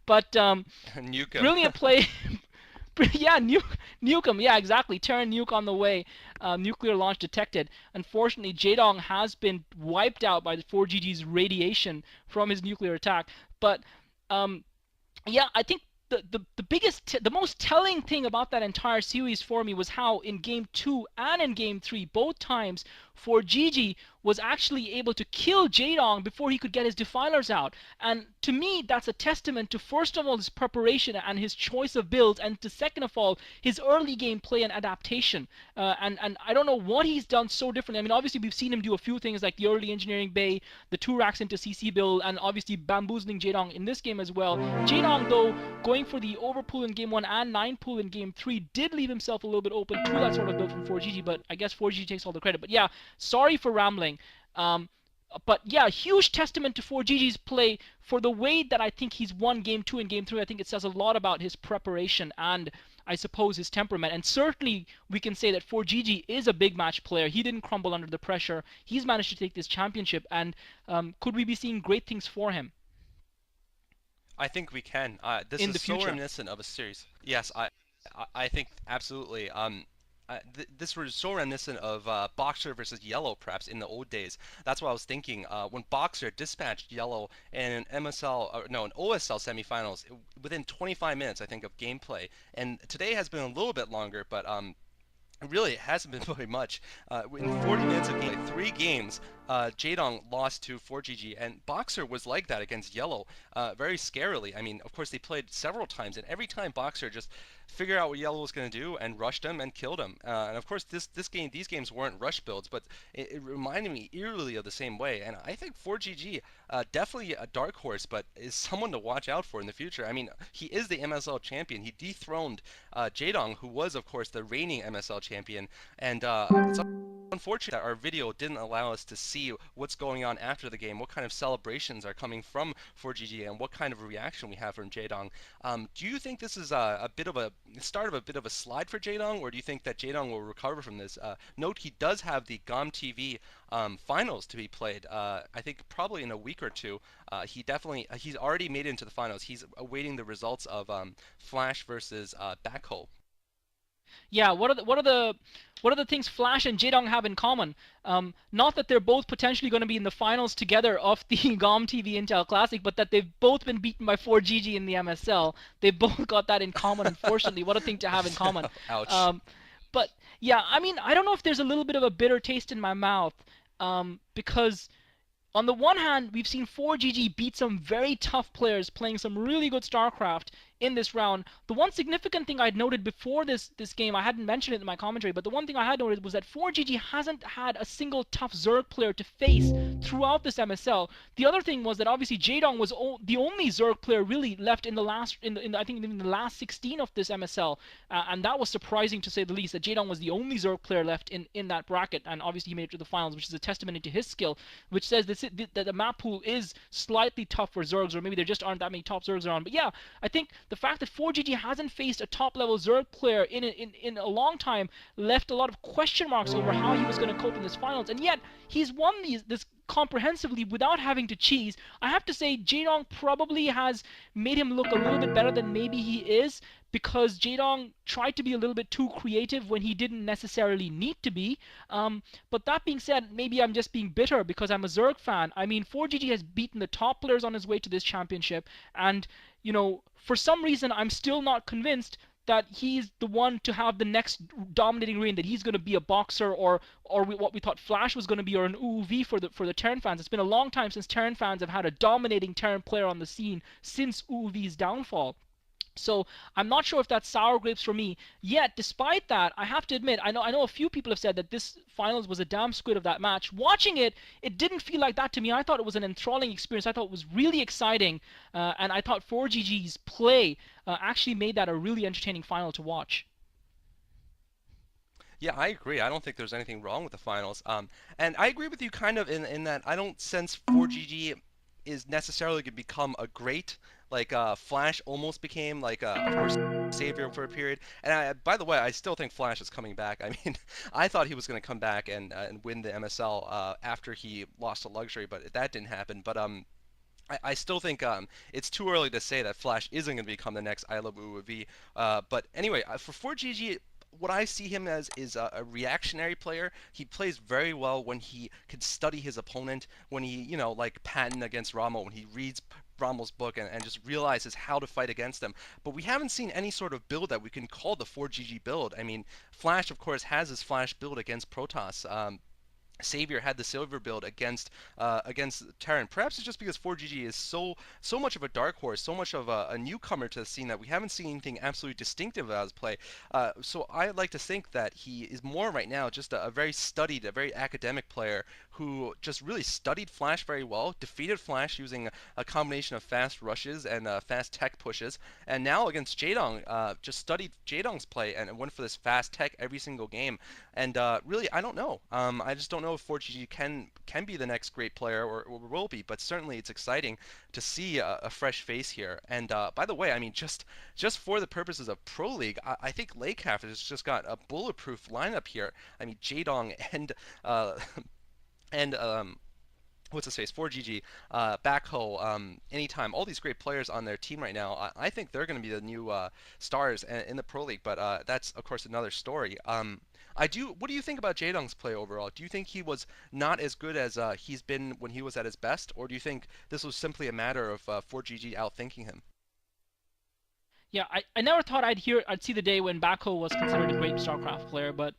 But Nuke him. brilliant play. Yeah, nuke him. Yeah, exactly. Terran nuke on the way. Nuclear launch detected. Unfortunately, Jaedong has been wiped out by the 4GG's radiation from his nuclear attack. But um, yeah, I think the biggest, the most telling thing about that entire series for me was how in game two and in game three, both times, ForGG was actually able to kill Jaedong before he could get his defilers out. And to me, that's a testament to, first of all, his preparation and his choice of builds, and to second of all, his early game play and adaptation. And I don't know what he's done so differently. I mean, obviously we've seen him do a few things like the early engineering bay, the 2 racks into CC build, and obviously bamboozling Jaedong in this game as well. Jaedong, though, going for the overpull in game 1 and 9 pull in game 3, did leave himself a little bit open to that sort of build from 4GG, but I guess 4GG takes all the credit. But yeah, sorry for rambling. Um, but yeah, huge testament to 4GG's play for the way that I think he's won game 2 and game 3. I think it says a lot about his preparation and, I suppose, his temperament. And certainly we can say that 4GG is a big match player. He didn't crumble under the pressure. He's managed to take this championship, and could we be seeing great things for him I think we can. This in is the so future? reminiscent of a series. Yes, I think absolutely. This was so reminiscent of Boxer versus Yellow, perhaps in the old days. That's what I was thinking. When Boxer dispatched Yellow in an MSL, no, an OSL semifinals within 25 minutes, I think, of gameplay. And today has been a little bit longer, but really, it hasn't been very much. In 40 minutes of gameplay, 3 games, Jaedong lost to 4GG, and Boxer was like that against Yellow, very scarily. I mean, of course, they played several times, and every time Boxer just figured out what Yellow was going to do and rushed him and killed him. And of course, these games weren't rush builds, but it reminded me eerily of the same way. And I think 4GG, definitely a dark horse, but is someone to watch out for in the future. I mean, he is the MSL champion. He dethroned Jaedong, who was, of course, the reigning MSL champion, and it's unfortunate that our video didn't allow us to see what's going on after the game, what kind of celebrations are coming from 4GG, and what kind of reaction we have from Jaedong. Do you think this is a bit of a start of a bit of a slide for Jaedong, or do you think that Jaedong will recover from this? Note he does have the GOM TV finals to be played. I think probably in a week or two. He's already made it into the finals. He's awaiting the results of Flash versus Backhoe. Yeah, what are the things Flash and Jaedong have in common? Not that they're both potentially going to be in the finals together of the GOM TV Intel Classic, but that they've both been beaten by 4GG in the MSL. They've both got that in common, unfortunately. What a thing to have in common. Ouch. Um, but yeah, I mean, I don't know if there's a little bit of a bitter taste in my mouth, because on the one hand, we've seen 4GG beat some very tough players playing some really good StarCraft in this round. The one significant thing I'd noted before this game, I hadn't mentioned it in my commentary, but the one thing I had noted was that 4GG hasn't had a single tough Zerg player to face throughout this MSL. The other thing was that obviously Jaedong was the only Zerg player really left in the last, I think in the last 16 of this MSL, and that was surprising to say the least. That Jaedong was the only Zerg player left in that bracket, and obviously he made it to the finals, which is a testament to his skill, which says that the map pool is slightly tough for Zergs, or maybe there just aren't that many top Zergs around. But yeah, I think the fact that 4GG hasn't faced a top level Zerg player in a long time left a lot of question marks over how he was going to cope in this finals, and yet he's won this comprehensively without having to cheese. I have to say, Jaedong probably has made him look a little bit better than maybe he is, because Jaedong tried to be a little bit too creative when he didn't necessarily need to be. But that being said, maybe I'm just being bitter because I'm a Zerg fan. I mean, 4GG has beaten the top players on his way to this championship, and for some reason, I'm still not convinced that he's the one to have the next dominating reign, that he's going to be a boxer, or what we thought Flash was going to be, or an UUV for the Terran fans. It's been a long time since Terran fans have had a dominating Terran player on the scene since UUV's downfall. So I'm not sure if that's sour grapes for me. Yet, despite that, I have to admit, I know a few people have said that this finals was a damn squid of that match. Watching it, it didn't feel like that to me. I thought it was an enthralling experience. I thought it was really exciting, and I thought 4GG's play actually made that a really entertaining final to watch. Yeah, I agree. I don't think there's anything wrong with the finals. And I agree with you kind of in that I don't sense 4GG is necessarily going to become a great, like Flash almost became, like of course, savior for a period. And by the way, I still think Flash is coming back. I mean, I thought he was going to come back and win the MSL after he lost to Luxury, but that didn't happen. But I still think it's too early to say that Flash isn't going to become the next I Love UAV. But anyway, for 4GG, what I see him as is a reactionary player. He plays very well when he can study his opponent, when he, like Patton against Ramo, when he reads Romo's book and just realizes how to fight against him. But we haven't seen any sort of build that we can call the 4GG build. I mean, Flash, of course, has his Flash build against Protoss. Savior had the silver build against Terran. Perhaps it's just because 4GG is so much of a dark horse, so much of a newcomer to the scene that we haven't seen anything absolutely distinctive about his play. So I like to think that he is more right now just a very studied, a very academic player who just really studied Flash very well, defeated Flash using a combination of fast rushes and fast tech pushes, and now against Jaedong, just studied Jaedong's play and went for this fast tech every single game. And really, I don't know. I just don't know if 4GG can be the next great player or will be, but certainly it's exciting to see a fresh face here. And by the way, I mean just for the purposes of Pro League, I think Lakecraft has just got a bulletproof lineup here. I mean Jaedong uh, and what's his face, 4GG, Backhoe, Anytime, all these great players on their team right now. I think they're going to be the new stars in the Pro League, but that's of course another story. I do. What do you think about Jaedong's play overall? Do you think he was not as good as he's been when he was at his best, or do you think this was simply a matter of 4GG outthinking him? Yeah, I never thought I'd see the day when Bako was considered a great StarCraft player, but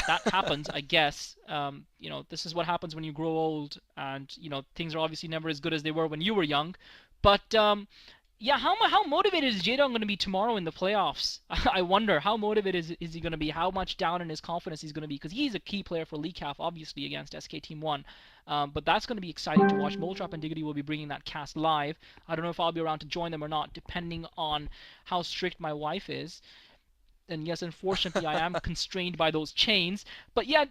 that happens, I guess. This is what happens when you grow old, and things are obviously never as good as they were when you were young. But yeah, how motivated is Jaedong going to be tomorrow in the playoffs? I wonder how motivated is he going to be? How much down in his confidence he's going to be? Because he's a key player for LeagueCAF, obviously against SK Team One. But that's going to be exciting to watch. Moltrap and Diggity will be bringing that cast live. I don't know if I'll be around to join them or not, depending on how strict my wife is. And yes, unfortunately, I am constrained by those chains. But yeah,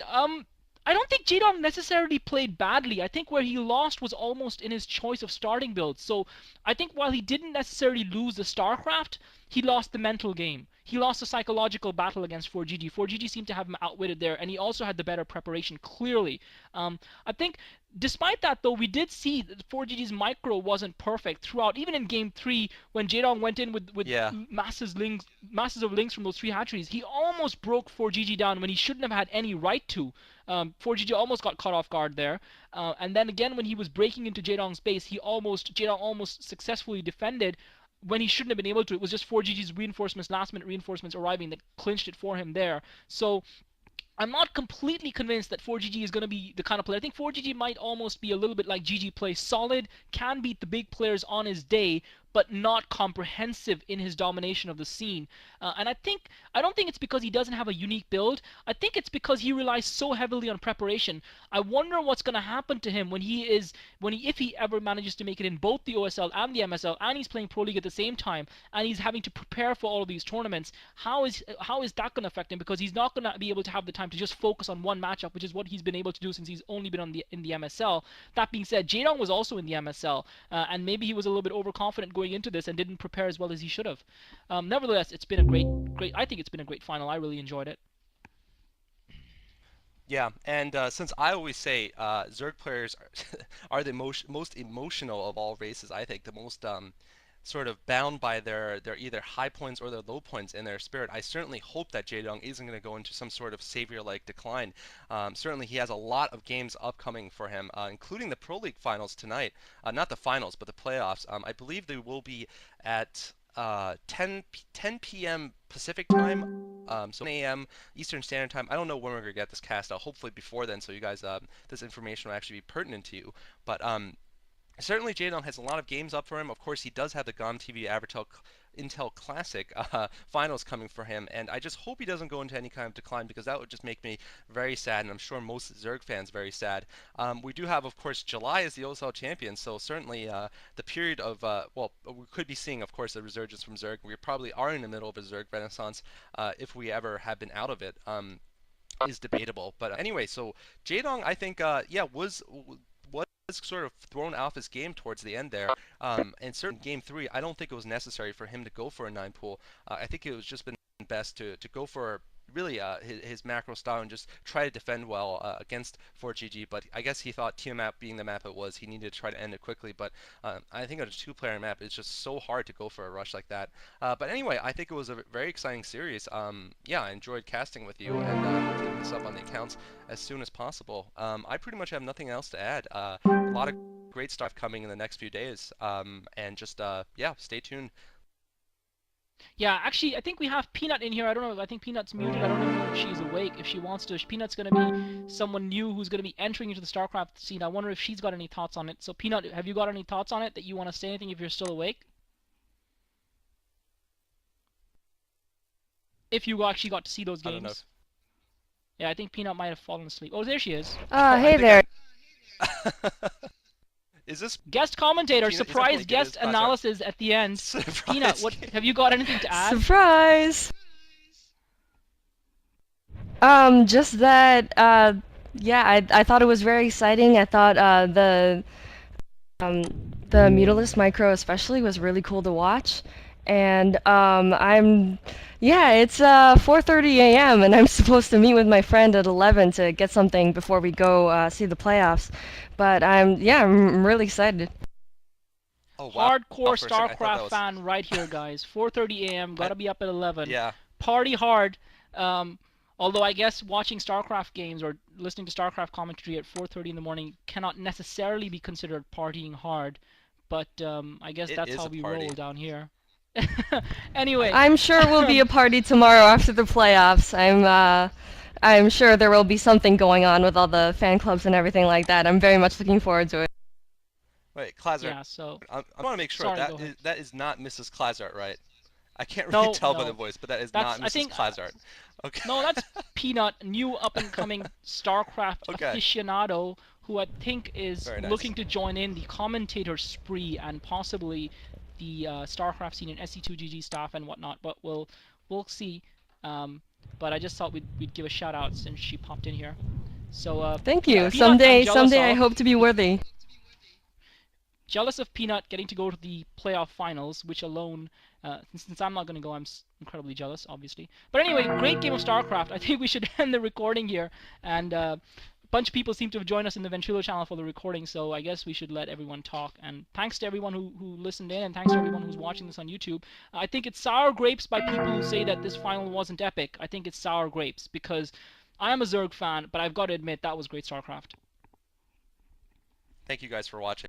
I don't think Jaedong necessarily played badly. I think where he lost was almost in his choice of starting builds. So I think while he didn't necessarily lose the StarCraft, he lost the mental game. He lost the psychological battle against 4GG. 4GG seemed to have him outwitted there, and he also had the better preparation, clearly. I think, despite that, though, we did see that 4GG's micro wasn't perfect throughout, even in Game 3, when Jaedong went in with Yeah. masses of links from those three hatcheries. He almost broke 4GG down when he shouldn't have had any right to. 4GG almost got caught off guard there. And then again, when he was breaking into Jaedong's base, Jaedong almost successfully defended when he shouldn't have been able to. It was just 4GG's reinforcements, last minute reinforcements arriving that clinched it for him there. So I'm not completely convinced that 4GG is going to be the kind of player. I think 4GG might almost be a little bit like GG play, solid, can beat the big players on his day, but not comprehensive in his domination of the scene. And I don't think it's because he doesn't have a unique build. I think it's because he relies so heavily on preparation. I wonder what's going to happen to him if he ever manages to make it in both the OSL and the MSL, and he's playing Pro League at the same time, and he's having to prepare for all of these tournaments. How is that going to affect him? Because he's not going to be able to have the time to just focus on one matchup, which is what he's been able to do since he's only been in the MSL. That being said, Jaedong was also in the MSL, and maybe he was a little bit overconfident going into this and didn't prepare as well as he should have. Nevertheless, it's been a great. I think it's been a great final. I really enjoyed it. Yeah, and since I always say Zerg players are the most emotional of all races, I think the most sort of bound by their either high points or their low points in their spirit. I certainly hope that Jaedong isn't going to go into some sort of savior-like decline. Certainly, he has a lot of games upcoming for him, including the Pro League finals tonight. Not the finals, but the playoffs. I believe they will be at 10 p.m. Pacific time, so 1 a.m. Eastern Standard Time. I don't know when we're gonna get this cast out. Hopefully before then, so you guys, this information will actually be pertinent to you. But certainly Jaedong has a lot of games up for him. Of course, he does have the GOM TV Intel Classic finals coming for him, and I just hope he doesn't go into any kind of decline because that would just make me very sad, and I'm sure most Zerg fans very sad. We do have, of course, July is the OSL champion, so certainly the period of well, we could be seeing, of course, a resurgence from Zerg. We probably are in the middle of a Zerg renaissance if we ever have been out of it. Is debatable, but anyway, so Jaedong, I think, yeah, was sort of thrown off his game towards the end there. And certainly game three, I don't think it was necessary for him to go for a 9 pool. I think it was just been best to go for really his macro style and just try to defend well against ForGG. But I guess he thought Tiamat being the map it was, he needed to try to end it quickly. But I think on a two-player map, it's just so hard to go for a rush like that. But anyway, I think it was a very exciting series. Yeah, I enjoyed casting with you and putting this up on the accounts as soon as possible. I pretty much have nothing else to add. A lot of great stuff coming in the next few days. And just yeah, stay tuned. Yeah, actually, I think we have Peanut in here. I don't know. I think Peanut's muted. I don't even know if she's awake. If she wants to, Peanut's gonna be someone new who's gonna be entering into the StarCraft scene. I wonder if she's got any thoughts on it. So, Peanut, have you got any thoughts on it that you want to say anything if you're still awake? If you actually got to see those I don't know. games. Yeah, I think Peanut might have fallen asleep. Oh, there she is. Oh, I Hey think there. is this Guest commentator, Peanut? He's not surprise naked. It is guest Clazzard. analysis at the end. Peanut, Surprise. what have you got anything to add? Surprise! Just that, yeah, I thought it was very exciting. I thought um, the Mutalisk micro especially was really cool to watch. And yeah, it's 4:30 a.m. and I'm supposed to meet with my friend at 11 to get something before we go see the playoffs. But yeah, I'm really excited. Oh wow. Hardcore For a second, I thought that StarCraft was fan right here, guys. 4:30 a.m. I, Gotta be up at 11. yeah. Party hard. Um, although I guess watching StarCraft games or listening to StarCraft commentary at 4:30 in the morning cannot necessarily be considered partying hard. But I guess It that's is how a we roll party. down here. I Anyway, I'm sure we'll be a party tomorrow after the playoffs. I'm sure there will be something going on with all the fan clubs and everything like that. I'm very much looking forward to it. wait, Clazzard. yeah. So I want to make sure sorry. Go ahead. that is not Mrs. Clazzard, right? I can't really No, tell by the no. voice, but that is That's not I Mrs. think Clazzard. Okay. No, that's Peanut, new up and coming StarCraft Okay. aficionado who I think is Very nice. looking to join in the commentator spree and possibly the StarCraft scene and SC2GG staff and whatnot. But we'll see. But I just thought we'd give a shout out since she popped in here. So Thank yeah, you. Peanut, I'm jealous Someday I of. hope to be worthy. Jealous of Peanut getting to go to the playoff finals, which alone, since I'm not going to go, I'm incredibly jealous, obviously. But anyway, great game of StarCraft. I think we should end the recording here. And a bunch of people seem to have joined us in the Ventrilo channel for the recording, so I guess we should let everyone talk. And thanks to everyone who listened in, and thanks to everyone who's watching this on YouTube. I think it's sour grapes by people who say that this final wasn't epic. I think it's sour grapes, because I am a Zerg fan, but I've got to admit that was great StarCraft. Thank you guys for watching.